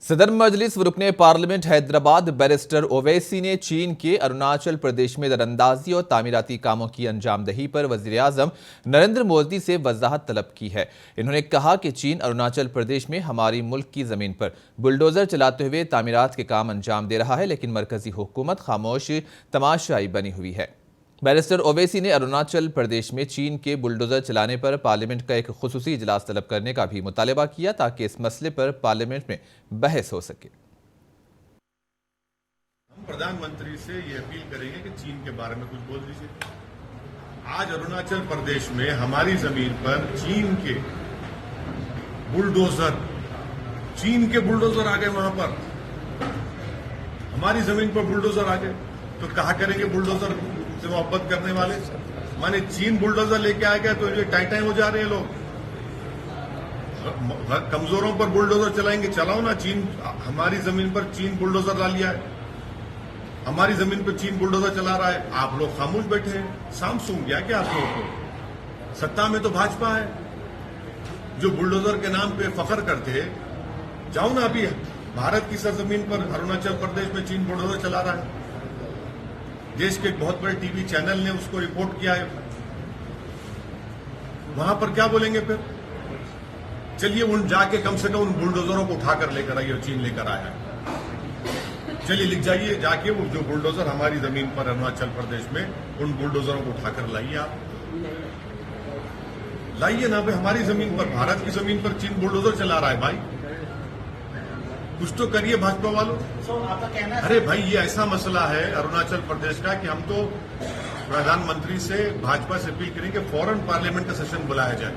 सदर मजलिस रुकने parliament Hyderabad barrister Owaisi ने चीन के अरुणाचल प्रदेश में दरअंदाजी और तामीराती कामों की अंजामदही पर वज़ीर-ए-आज़म नरेंद्र मोदी से वजाहत तलब की है। इन्होंने कहा कि चीन अरुणाचल प्रदेश में हमारी मुल्क की जमीन पर बुलडोजर चलाते हुए तामीरात के काम अंजाम दे रहा है, लेकिन मरकजी हुकूमत खामोश तमाशाई बनी हुई है। बैरिस्टर ओवैसी ने अरुणाचल प्रदेश में चीन के बुलडोजर चलाने पर पार्लियामेंट का एक खुसूसी इजलास तलब करने का भी मुतालबा किया ताकि इस मसले पर पार्लियामेंट में बहस हो सके। हम प्रधानमंत्री से ये अपील करेंगे कि चीन के बारे में कुछ बोल दीजिए। आज अरुणाचल प्रदेश में हमारी जमीन पर चीन के बुलडोजर आ गए, वहां पर हमारी जमीन पर बुलडोजर आ गए, तो कहा करेंगे बुलडोजर से मोहब्बत करने वाले। माने चीन बुलडोजर लेके आ गया तो ये टाइटाई हो जा रहे हैं लोग। कमजोरों पर बुलडोजर चलाएंगे, चलाओ ना। चीन हमारी जमीन पर चीन बुलडोजर ला लिया है, हमारी जमीन पर चीन बुलडोजर चला रहा है, आप लोग खामोश बैठे हैं। शाम सूंघ गया क्या आप लोगों को? सत्ता में तो भाजपा है जो बुलडोजर के नाम पे फख्र करते हैं। जाओ ना, अभी भारत की सरजमीन पर अरुणाचल प्रदेश में चीन बुलडोजर चला रहा है। देश के एक बहुत बड़े टीवी चैनल ने उसको रिपोर्ट किया है। वहां पर क्या बोलेंगे फिर? चलिए उन जाके कम से कम उन बुलडोजरों को उठाकर लेकर आइए, चीन लेकर आया है। चलिए लिख जाइए जाके, वो जो बुलडोजर हमारी जमीन पर अरुणाचल प्रदेश में, उन बुलडोजरों को उठाकर लाइए। आप लाइए ना भाई, हमारी जमीन पर, भारत की जमीन पर चीन बुलडोजर चला रहा है। भाई कुछ तो करिए भाजपा वालों। अरे भाई, ये ऐसा मसला है अरुणाचल प्रदेश का कि हम तो प्रधानमंत्री से, भाजपा से अपील करेंगे कि फौरन पार्लियामेंट का सेशन बुलाया जाए।